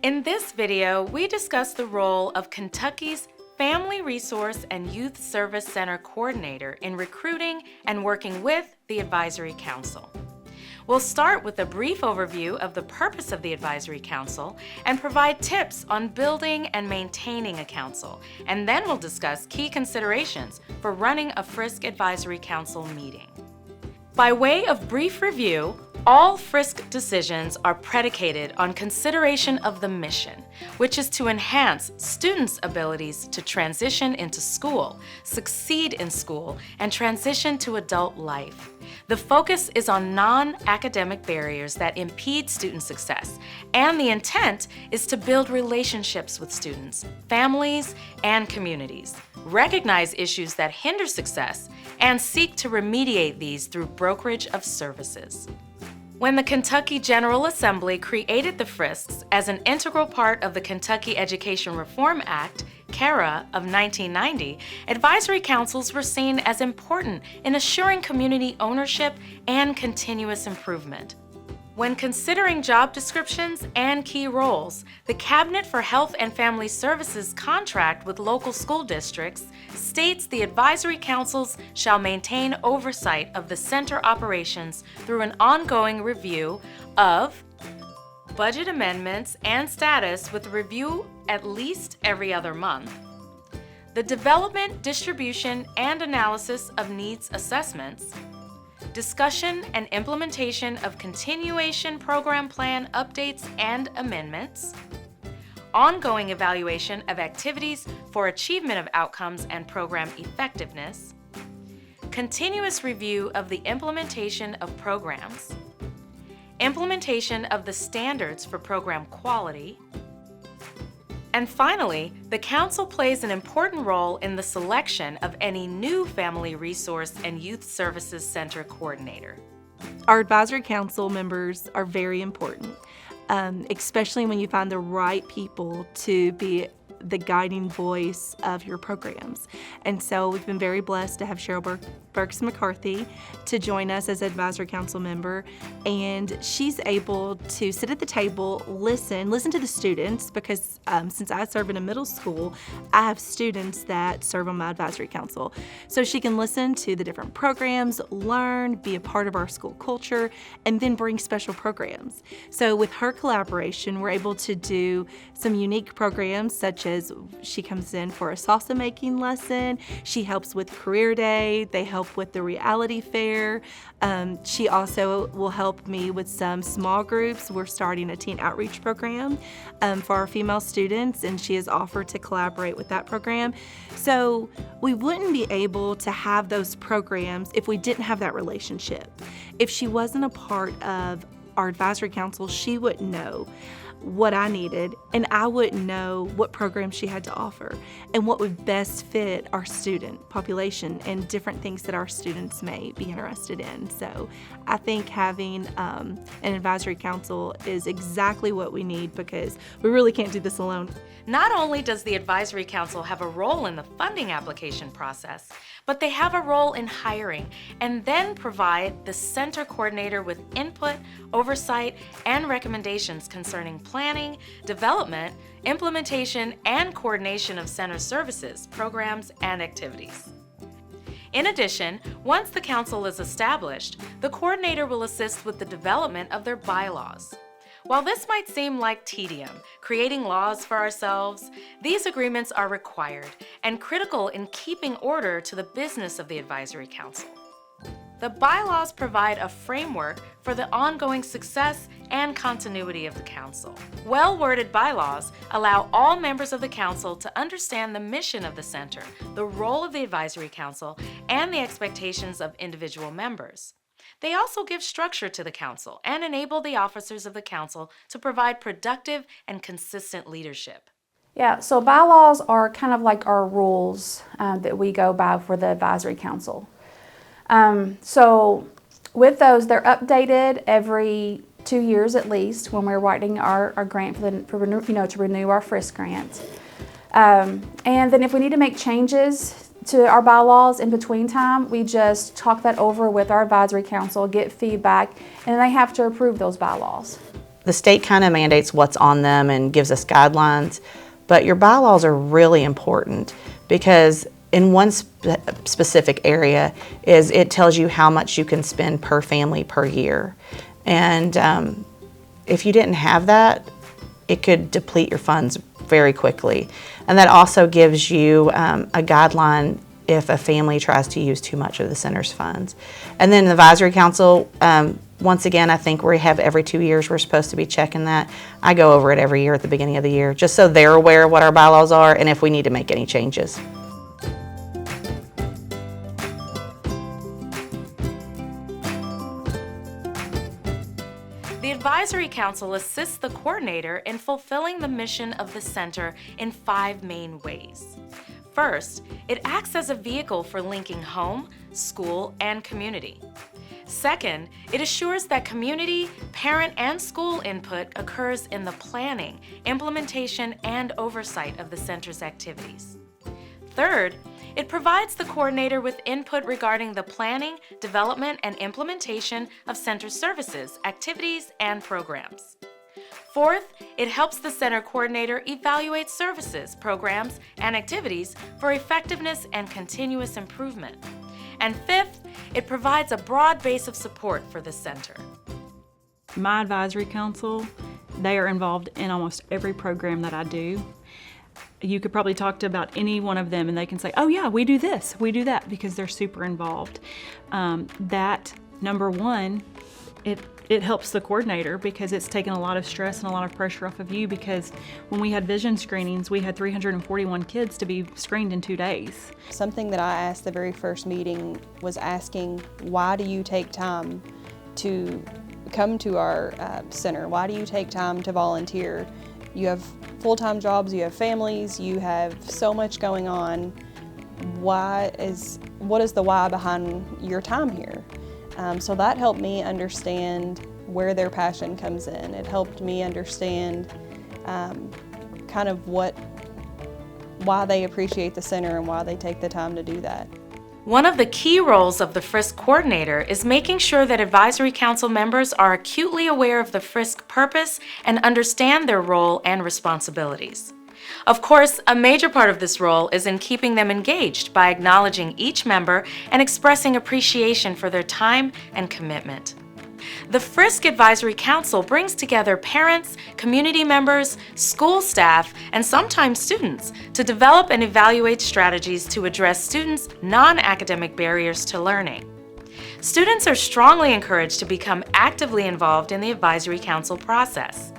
In this video, we discuss the role of Kentucky's Family Resource and Youth Service Center Coordinator in recruiting and working with the Advisory Council. We'll start with a brief overview of the purpose of the Advisory Council and provide tips on building and maintaining a council, and then we'll discuss key considerations for running a FRYSC Advisory Council meeting. By way of brief review, all FRYSC decisions are predicated on consideration of the mission, which is to enhance students' abilities to transition into school, succeed in school, and transition to adult life. The focus is on non-academic barriers that impede student success, and the intent is to build relationships with students, families, and communities, recognize issues that hinder success, and seek to remediate these through brokerage of services. When the Kentucky General Assembly created the FRYSCs as an integral part of the Kentucky Education Reform Act, KERA, of 1990, advisory councils were seen as important in assuring community ownership and continuous improvement. When considering job descriptions and key roles, the Cabinet for Health and Family Services contract with local school districts states the advisory councils shall maintain oversight of the center operations through an ongoing review of budget amendments and status with review at least every other month, the development, distribution, and analysis of needs assessments, discussion and implementation of continuation program plan updates and amendments, ongoing evaluation of activities for achievement of outcomes and program effectiveness, continuous review of the implementation of programs, implementation of the standards for program quality, and finally, the Council plays an important role in the selection of any new Family Resource and Youth Services Center coordinator. Our advisory council members are very important, especially when you find the right people to be the guiding voice of your programs. And so we've been very blessed to have Cheryl Burks McCarthy to join us as advisory council member, and she's able to sit at the table, listen to the students, because since I serve in a middle school, I have students that serve on my advisory council. So she can listen to the different programs, learn, be a part of our school culture, and then bring special programs. So with her collaboration, we're able to do some unique programs, such as she comes in for a salsa making lesson, she helps with career day, they help with the reality fair. She also will help me with some small groups. We're starting a teen outreach program for our female students, and she has offered to collaborate with that program. So we wouldn't be able to have those programs if we didn't have that relationship. If she wasn't a part of our advisory council, she wouldn't know what I needed, and I wouldn't know what programs she had to offer and what would best fit our student population and different things that our students may be interested in. So I think having an advisory council is exactly what we need, because we really can't do this alone. Not only does the Advisory Council have a role in the funding application process, but they have a role in hiring and then provide the center coordinator with input, oversight, and recommendations concerning planning, development, implementation, and coordination of center services, programs, and activities. In addition, once the council is established, the coordinator will assist with the development of their bylaws. While this might seem like tedium, creating laws for ourselves, these agreements are required and critical in keeping order to the business of the Advisory Council. The bylaws provide a framework for the ongoing success and continuity of the Council. Well-worded bylaws allow all members of the Council to understand the mission of the Center, the role of the Advisory Council, and the expectations of individual members. They also give structure to the Council and enable the officers of the Council to provide productive and consistent leadership. Yeah, so bylaws are kind of like our rules that we go by for the Advisory Council. So with those, they're updated every 2 years at least when we're writing our grant to renew our FRYSC grant. And then if we need to make changes to our bylaws in between time, we just talk that over with our advisory council, get feedback, and they have to approve those bylaws. the state kind of mandates what's on them and gives us guidelines, but your bylaws are really important because in one specific area is it tells you how much you can spend per family per year. And if you didn't have that, it could deplete your funds very quickly. And that also gives you a guideline if a family tries to use too much of the center's funds. And then the advisory council, once again, I think we have every 2 years we're supposed to be checking that. I go over it every year at the beginning of the year, just so they're aware of what our bylaws are and if we need to make any changes. The Advisory Council assists the coordinator in fulfilling the mission of the center in 5 main ways. First, it acts as a vehicle for linking home, school, and community. Second, it assures that community, parent, and school input occurs in the planning, implementation, and oversight of the center's activities. Third, it provides the coordinator with input regarding the planning, development, and implementation of center services, activities, and programs. Fourth, it helps the center coordinator evaluate services, programs, and activities for effectiveness and continuous improvement. And fifth, it provides a broad base of support for the center. My advisory council, they are involved in almost every program that I do. You could probably talk to about any one of them and they can say, oh yeah, we do this, we do that, because they're super involved. That, number one, it helps the coordinator because it's taken a lot of stress and a lot of pressure off of you, because when we had vision screenings, we had 341 kids to be screened in 2 days. Something that I asked the very first meeting was asking, why do you take time to come to our center? Why do you take time to volunteer? You have full-time jobs, you have families, you have so much going on. What is the why behind your time here? So that helped me understand where their passion comes in. It helped me understand kind of why they appreciate the center and why they take the time to do that. One of the key roles of the FRYSC coordinator is making sure that advisory council members are acutely aware of the FRYSC purpose and understand their role and responsibilities. Of course, a major part of this role is in keeping them engaged by acknowledging each member and expressing appreciation for their time and commitment. The FRYSC Advisory Council brings together parents, community members, school staff, and sometimes students to develop and evaluate strategies to address students' non-academic barriers to learning. Students are strongly encouraged to become actively involved in the Advisory Council process.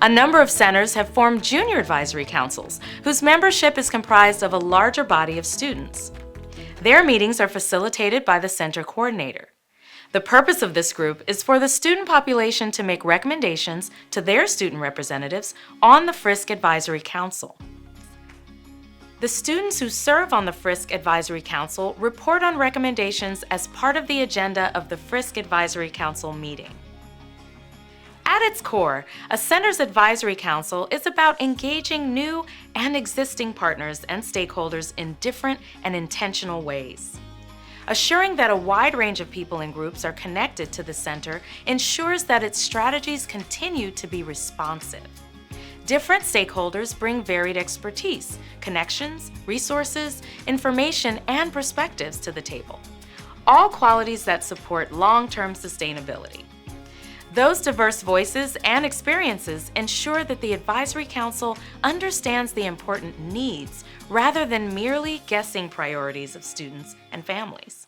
A number of centers have formed junior advisory councils, whose membership is comprised of a larger body of students. Their meetings are facilitated by the center coordinator. The purpose of this group is for the student population to make recommendations to their student representatives on the FRYSC Advisory Council. The students who serve on the FRYSC Advisory Council report on recommendations as part of the agenda of the FRYSC Advisory Council meeting. At its core, a center's advisory council is about engaging new and existing partners and stakeholders in different and intentional ways. Assuring that a wide range of people and groups are connected to the center ensures that its strategies continue to be responsive. Different stakeholders bring varied expertise, connections, resources, information, and perspectives to the table, all qualities that support long-term sustainability. Those diverse voices and experiences ensure that the Advisory Council understands the important needs rather than merely guessing priorities of students and families.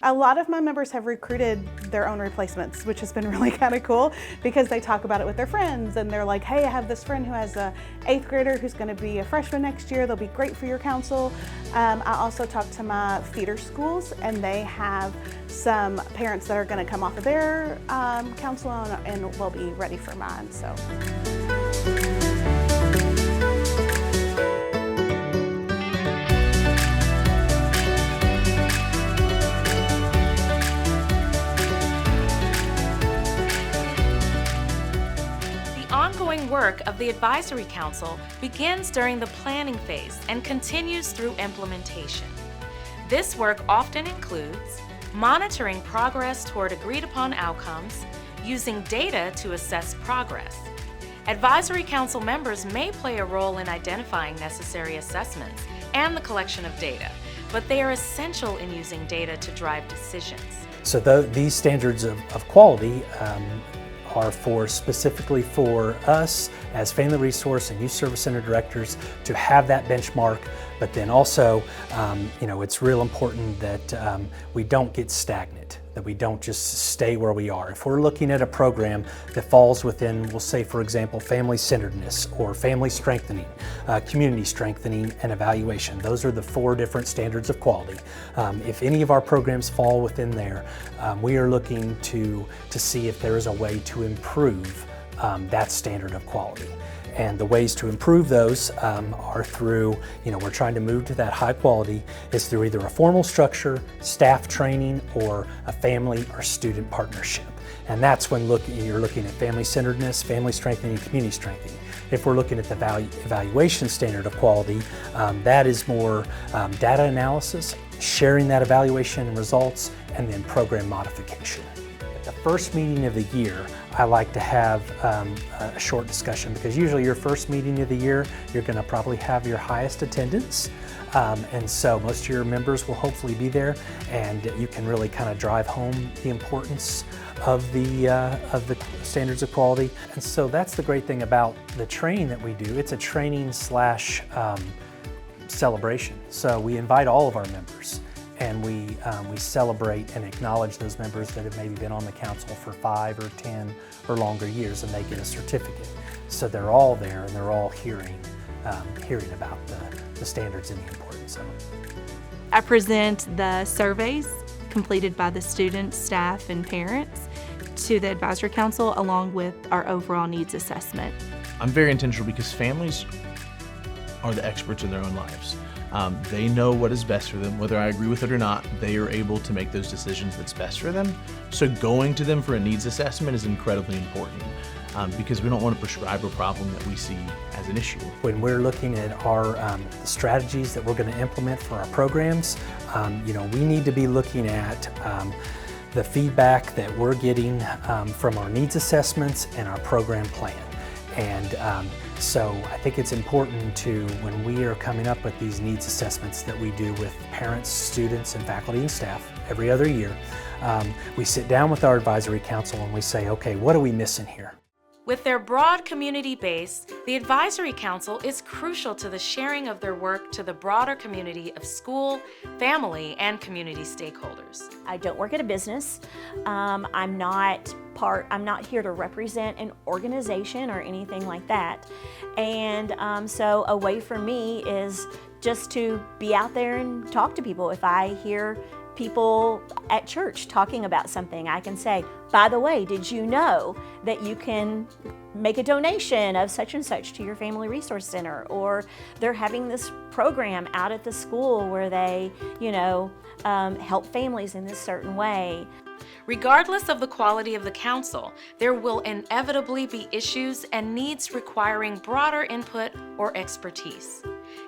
A lot of my members have recruited their own replacements, which has been really kind of cool because they talk about it with their friends and they're like, hey, I have this friend who has a 8th grader who's going to be a freshman next year. They'll be great for your council. I also talk to my feeder schools and they have some parents that are going to come off of their council and will be ready for mine. So. Ongoing work of the Advisory Council begins during the planning phase and continues through implementation. This work often includes monitoring progress toward agreed-upon outcomes, using data to assess progress. Advisory Council members may play a role in identifying necessary assessments and the collection of data, but they are essential in using data to drive decisions. So these standards of quality are specifically for us as Family Resource and Youth Service Center directors to have that benchmark, but then also, it's real important that we don't get stagnant, that we don't just stay where we are. If we're looking at a program that falls within, we'll say for example, family centeredness or family strengthening, community strengthening, and evaluation. Those are the 4 different standards of quality. If any of our programs fall within there, we are looking to see if there is a way to improve that standard of quality. And the ways to improve those are through, we're trying to move to that high quality, is through either a formal structure, staff training, or a family or student partnership. And that's when you're looking at family centeredness, family strengthening, and community strengthening. If we're looking at the evaluation standard of quality, that is more data analysis, sharing that evaluation results, and then program modification. At the first meeting of the year, I like to have a short discussion, because usually your first meeting of the year, you're going to probably have your highest attendance. And so most of your members will hopefully be there, and you can really kind of drive home the importance of the standards of quality. And so that's the great thing about the training that we do. It's a training slash celebration. So we invite all of our members, and we celebrate and acknowledge those members that have maybe been on the council for 5 or 10 or longer years, and they get a certificate. So they're all there, and they're all hearing about the standards and the importance of them. I present the surveys completed by the students, staff, and parents to the Advisory Council, along with our overall needs assessment. I'm very intentional because families are the experts in their own lives. They know what is best for them. Whether I agree with it or not, they are able to make those decisions that's best for them. So going to them for a needs assessment is incredibly important because we don't want to prescribe a problem that we see as an issue. When we're looking at our strategies that we're going to implement for our programs, we need to be looking at the feedback that we're getting from our needs assessments and our program plan. And so I think it's important to, when we are coming up with these needs assessments that we do with parents, students, and faculty and staff every other year, we sit down with our advisory council and we say, okay, what are we missing here? With their broad community base, the Advisory Council is crucial to the sharing of their work to the broader community of school, family, and community stakeholders. I don't work at a business. I'm not here to represent an organization or anything like that. And so a way for me is just to be out there and talk to people. If I hear people at church talking about something, I can say, by the way, did you know that you can make a donation of such and such to your Family Resource Center? Or they're having this program out at the school where they, help families in this certain way. Regardless of the quality of the council, there will inevitably be issues and needs requiring broader input or expertise.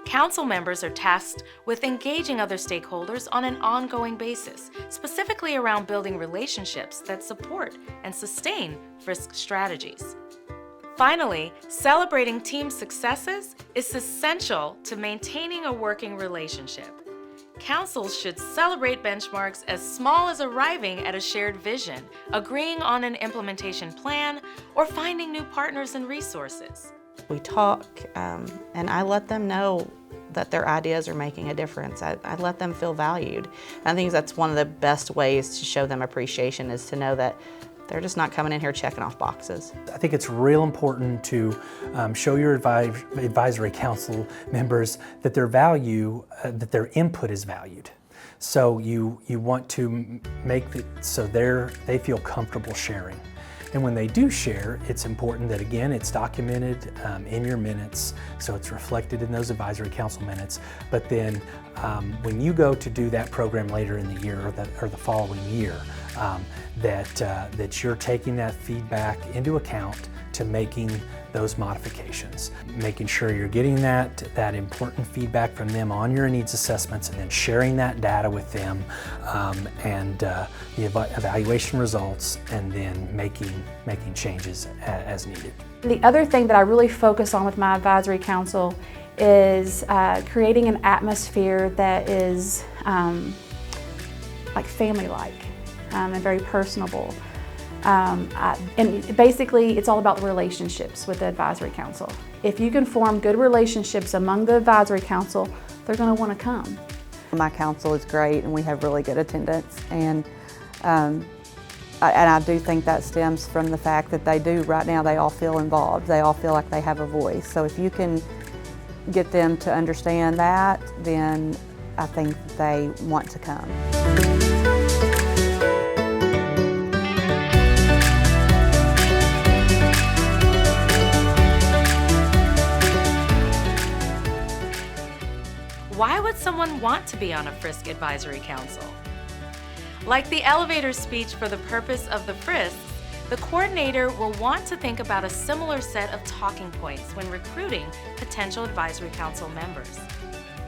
Council members are tasked with engaging other stakeholders on an ongoing basis, specifically around building relationships that support and sustain FRYSC strategies. Finally, celebrating team successes is essential to maintaining a working relationship. Councils should celebrate benchmarks as small as arriving at a shared vision, agreeing on an implementation plan, or finding new partners and resources. We talk, and I let them know that their ideas are making a difference. I let them feel valued. And I think that's one of the best ways to show them appreciation, is to know that they're just not coming in here checking off boxes. I think it's real important to show your advisory council members that their that their input is valued. So you want to make it so they feel comfortable sharing. And when they do share, it's important that, again, it's documented in your minutes, so it's reflected in those advisory council minutes. But then when you go to do that program later in the year or the following year, that you're taking that feedback into account to making those modifications. Making sure you're getting that important feedback from them on your needs assessments, and then sharing that data with them, and the evaluation results, and then making changes as needed. The other thing that I really focus on with my advisory council is creating an atmosphere that is like family-like and very personable. And basically, it's all about the relationships with the advisory council. If you can form good relationships among the advisory council, they're going to want to come. My council is great, and we have really good attendance. And I do think that stems from the fact that right now, they all feel involved. They all feel like they have a voice. So if you can get them to understand that, then I think they want to come. Why would someone want to be on a FRYSC Advisory Council? Like the elevator speech for the purpose of the FRYSC, the coordinator will want to think about a similar set of talking points when recruiting potential Advisory Council members.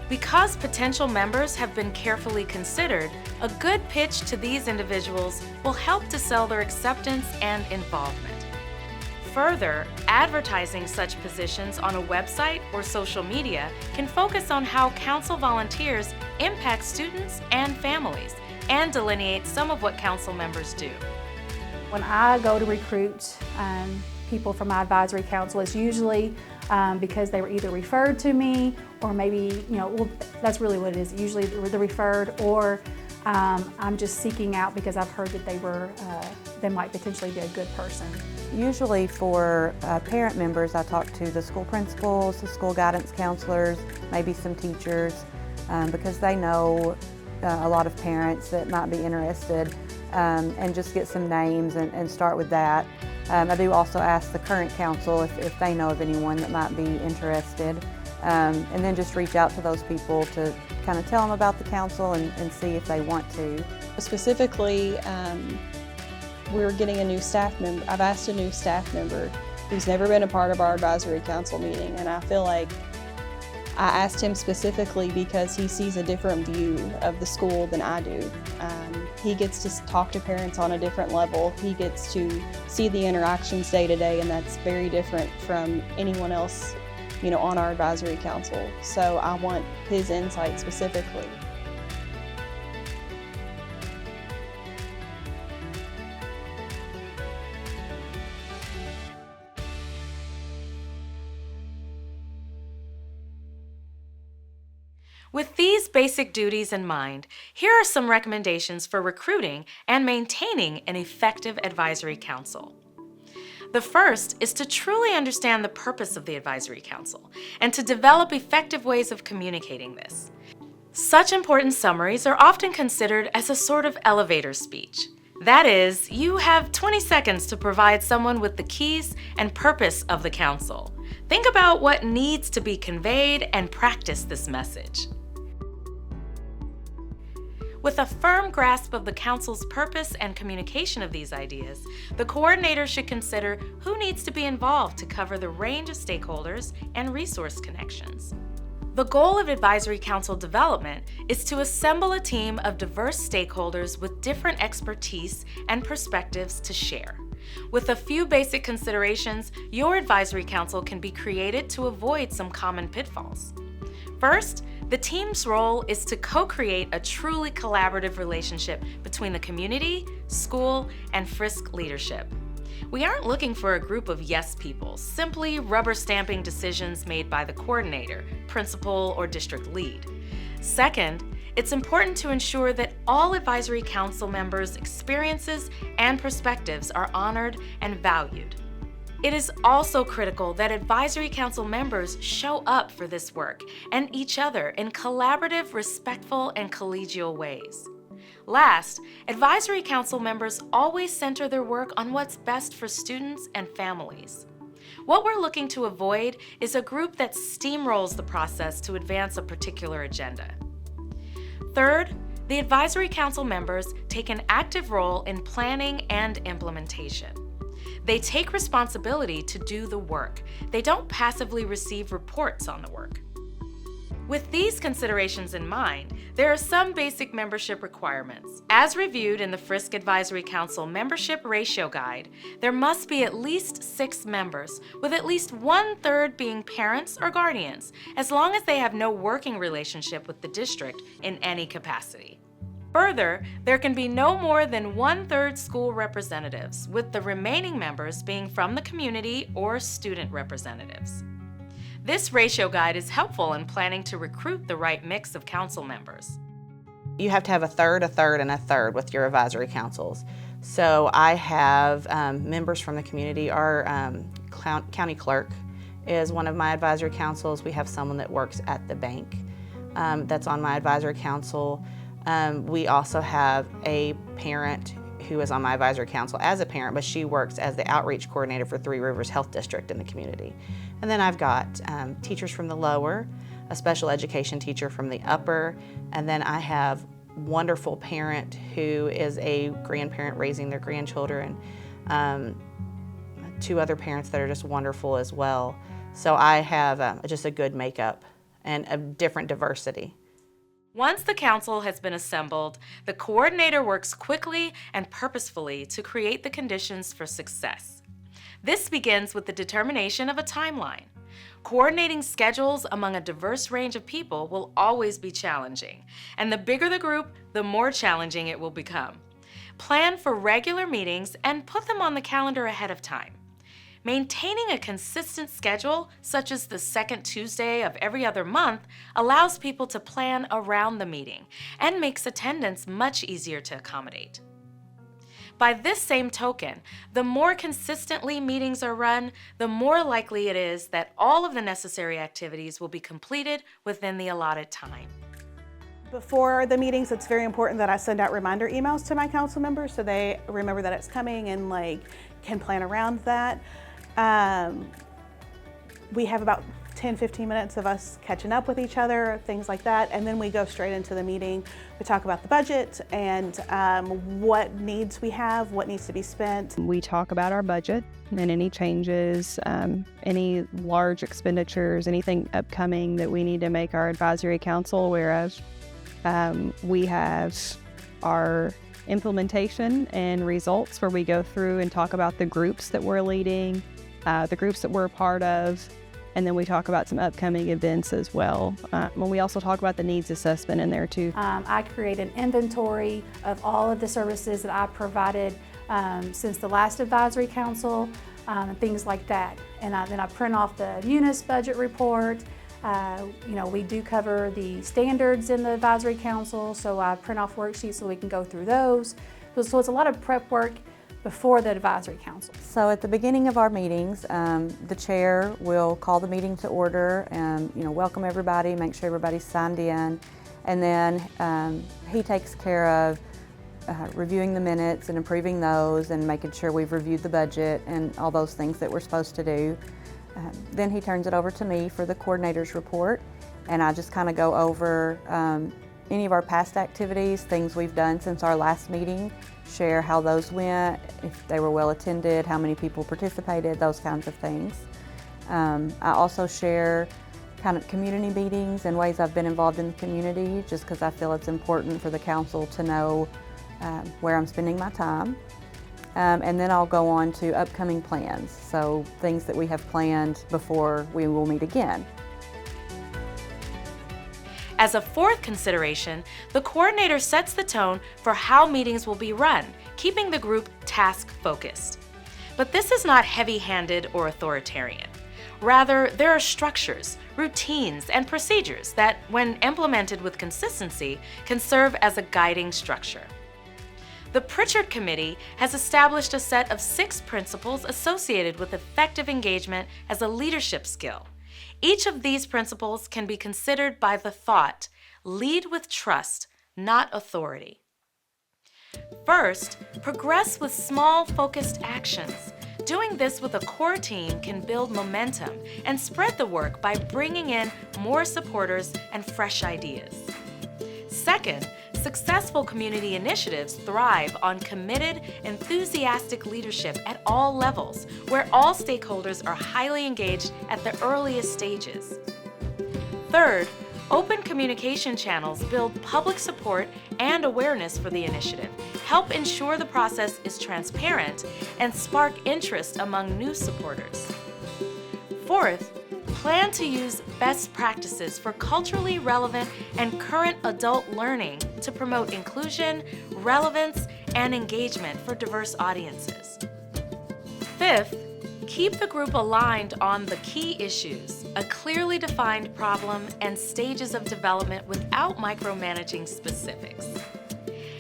Because potential members have been carefully considered, a good pitch to these individuals will help to sell their acceptance and involvement. Further, advertising such positions on a website or social media can focus on how council volunteers impact students and families, and delineate some of what council members do. When I go to recruit people for my advisory council, it's usually because they were either referred to me, or maybe, well, that's really what it is. Usually they're referred, or I'm just seeking out because I've heard that they might potentially be a good person. Usually for parent members, I talk to the school principals, the school guidance counselors, maybe some teachers, because they know a lot of parents that might be interested, and just get some names and start with that. I do also ask the current council if they know of anyone that might be interested, and then just reach out to those people to kind of tell them about the council and see if they want to. Specifically, we're getting a new staff member. I've asked a new staff member who's never been a part of our advisory council meeting, and I feel like I asked him specifically because he sees a different view of the school than I do. He gets to talk to parents on a different level. He gets to see the interactions day to day, and that's very different from anyone else, on our advisory council. So I want his insight specifically. With these basic duties in mind, here are some recommendations for recruiting and maintaining an effective advisory council. The first is to truly understand the purpose of the advisory council and to develop effective ways of communicating this. Such important summaries are often considered as a sort of elevator speech. That is, you have 20 seconds to provide someone with the keys and purpose of the council. Think about what needs to be conveyed and practice this message. With a firm grasp of the council's purpose and communication of these ideas, the coordinator should consider who needs to be involved to cover the range of stakeholders and resource connections. The goal of advisory council development is to assemble a team of diverse stakeholders with different expertise and perspectives to share. With a few basic considerations, your advisory council can be created to avoid some common pitfalls. First, the team's role is to co-create a truly collaborative relationship between the community, school, and FRYSC leadership. We aren't looking for a group of yes people, simply rubber stamping decisions made by the coordinator, principal, or district lead. Second, it's important to ensure that all advisory council members' experiences and perspectives are honored and valued. It is also critical that advisory council members show up for this work and each other in collaborative, respectful, and collegial ways. Last, advisory council members always center their work on what's best for students and families. What we're looking to avoid is a group that steamrolls the process to advance a particular agenda. Third, the advisory council members take an active role in planning and implementation. They take responsibility to do the work. They don't passively receive reports on the work. With these considerations in mind, there are some basic membership requirements. As reviewed in the FRYSC Advisory Council Membership Ratio Guide, there must be at least 6 members, with at least 1/3 being parents or guardians, as long as they have no working relationship with the district in any capacity. Further, there can be no more than 1/3 school representatives, with the remaining members being from the community or student representatives. This ratio guide is helpful in planning to recruit the right mix of council members. You have to have a third, and a third with your advisory councils. So I have members from the community. Our county clerk is one of my advisory councils. We have someone that works at the bank that's on my advisory council. We also have a parent who is on my advisory council as a parent, but she works as the outreach coordinator for Three Rivers Health District in the community. And then I've got teachers from the lower, a special education teacher from the upper, and then I have wonderful parent who is a grandparent raising their grandchildren, 2 other parents that are just wonderful as well. So I have just a good makeup and a different diversity. Once the council has been assembled, the coordinator works quickly and purposefully to create the conditions for success. This begins with the determination of a timeline. Coordinating schedules among a diverse range of people will always be challenging, and the bigger the group, the more challenging it will become. Plan for regular meetings and put them on the calendar ahead of time. Maintaining a consistent schedule, such as the second Tuesday of every other month, allows people to plan around the meeting and makes attendance much easier to accommodate. By this same token, the more consistently meetings are run, the more likely it is that all of the necessary activities will be completed within the allotted time. Before the meetings, it's very important that I send out reminder emails to my council members so they remember that it's coming and can plan around that. We have about 10-15 minutes of us catching up with each other, things like that, and then we go straight into the meeting. We talk about the budget and what needs we have, what needs to be spent. We talk about our budget and any changes, any large expenditures, anything upcoming that we need to make our advisory council aware of. We have our implementation and results where we go through and talk about the groups that we're leading, the groups that we're a part of, and then we talk about some upcoming events as well. We also talk about the needs assessment in there too. I create an inventory of all of the services that I provided since the last advisory council, and things like that. And then I print off the Munis budget report. We do cover the standards in the advisory council, so I print off worksheets so we can go through those. So it's a lot of prep work before the advisory council. So at the beginning of our meetings, the chair will call the meeting to order and welcome everybody, make sure everybody's signed in, and then he takes care of reviewing the minutes and approving those and making sure we've reviewed the budget and all those things that we're supposed to do. Then he turns it over to me for the coordinator's report, and I just kind of go over any of our past activities, things we've done since our last meeting, share how those went, if they were well attended, how many people participated, those kinds of things. I also share kind of community meetings and ways I've been involved in the community, just because I feel it's important for the council to know where I'm spending my time. And then I'll go on to upcoming plans, so things that we have planned before we will meet again. As a fourth consideration, the coordinator sets the tone for how meetings will be run, keeping the group task-focused. But this is not heavy-handed or authoritarian. Rather, there are structures, routines, and procedures that, when implemented with consistency, can serve as a guiding structure. The Pritchard Committee has established a set of 6 principles associated with effective engagement as a leadership skill. Each of these principles can be considered by the thought, lead with trust, not authority. First, progress with small, focused actions. Doing this with a core team can build momentum and spread the work by bringing in more supporters and fresh ideas. Second, Successful community initiatives thrive on committed, enthusiastic leadership at all levels, where all stakeholders are highly engaged at the earliest stages. Third, open communication channels build public support and awareness for the initiative, help ensure the process is transparent, and spark interest among new supporters. Fourth, plan to use best practices for culturally relevant and current adult learning to promote inclusion, relevance, and engagement for diverse audiences. Fifth, keep the group aligned on the key issues, a clearly defined problem, and stages of development without micromanaging specifics.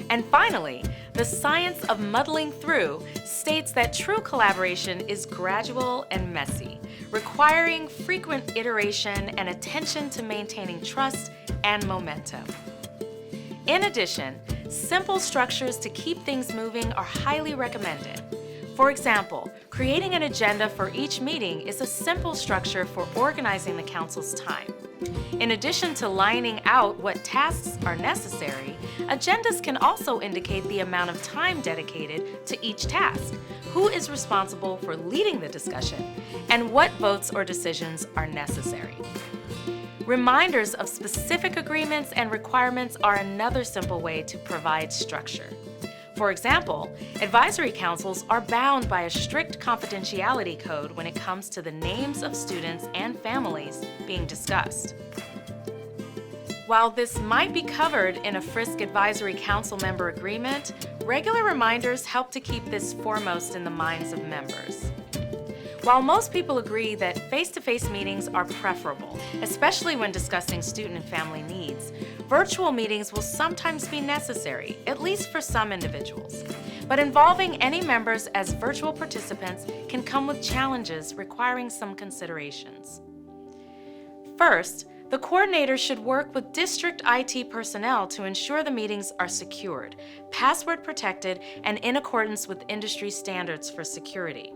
And finally, the science of muddling through states that true collaboration is gradual and messy, requiring frequent iteration and attention to maintaining trust and momentum. In addition, simple structures to keep things moving are highly recommended. For example, creating an agenda for each meeting is a simple structure for organizing the council's time. In addition to lining out what tasks are necessary, agendas can also indicate the amount of time dedicated to each task, who is responsible for leading the discussion, and what votes or decisions are necessary. Reminders of specific agreements and requirements are another simple way to provide structure. For example, advisory councils are bound by a strict confidentiality code when it comes to the names of students and families being discussed. While this might be covered in a FRYSC Advisory Council member agreement, regular reminders help to keep this foremost in the minds of members. While most people agree that face-to-face meetings are preferable, especially when discussing student and family needs, virtual meetings will sometimes be necessary, at least for some individuals. But involving any members as virtual participants can come with challenges requiring some considerations. First, the coordinator should work with district IT personnel to ensure the meetings are secured, password protected, and in accordance with industry standards for security.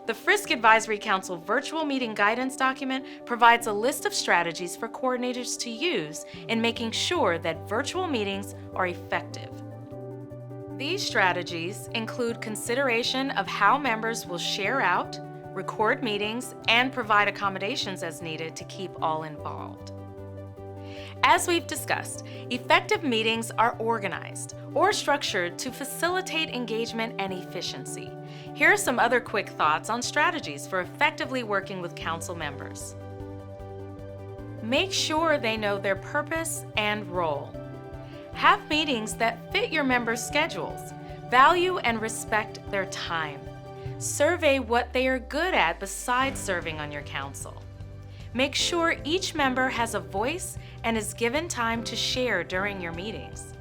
The FRYSC Advisory Council Virtual Meeting Guidance document provides a list of strategies for coordinators to use in making sure that virtual meetings are effective. These strategies include consideration of how members will share out, record meetings, and provide accommodations as needed to keep all involved. As we've discussed, effective meetings are organized or structured to facilitate engagement and efficiency. Here are some other quick thoughts on strategies for effectively working with council members. Make sure they know their purpose and role. Have meetings that fit your members' schedules. Value and respect their time. Survey what they are good at besides serving on your council. Make sure each member has a voice and is given time to share during your meetings.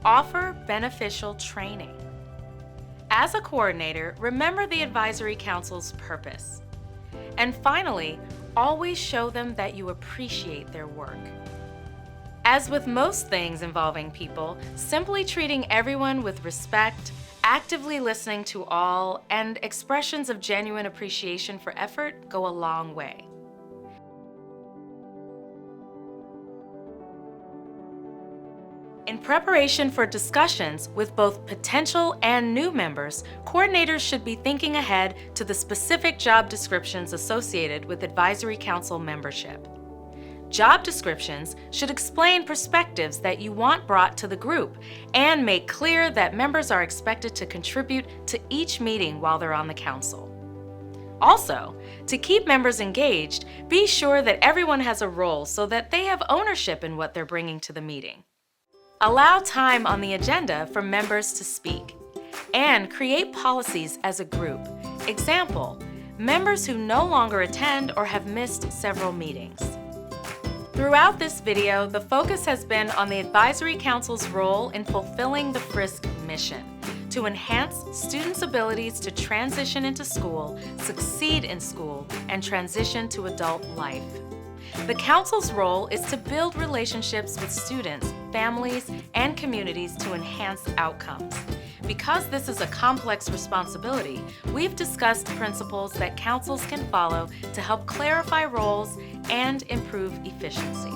Offer beneficial training. As a coordinator, remember the Advisory Council's purpose. And finally, always show them that you appreciate their work. As with most things involving people, simply treating everyone with respect, actively listening to all, and expressions of genuine appreciation for effort go a long way. In preparation for discussions with both potential and new members, coordinators should be thinking ahead to the specific job descriptions associated with Advisory Council membership. Job descriptions should explain perspectives that you want brought to the group and make clear that members are expected to contribute to each meeting while they're on the council. Also, to keep members engaged, be sure that everyone has a role so that they have ownership in what they're bringing to the meeting. Allow time on the agenda for members to speak, and create policies as a group. Example, members who no longer attend or have missed several meetings. Throughout this video, the focus has been on the Advisory Council's role in fulfilling the FRYSC mission to enhance students' abilities to transition into school, succeed in school, and transition to adult life. The Council's role is to build relationships with students, families, and communities to enhance outcomes. Because this is a complex responsibility, we've discussed principles that councils can follow to help clarify roles and improve efficiency.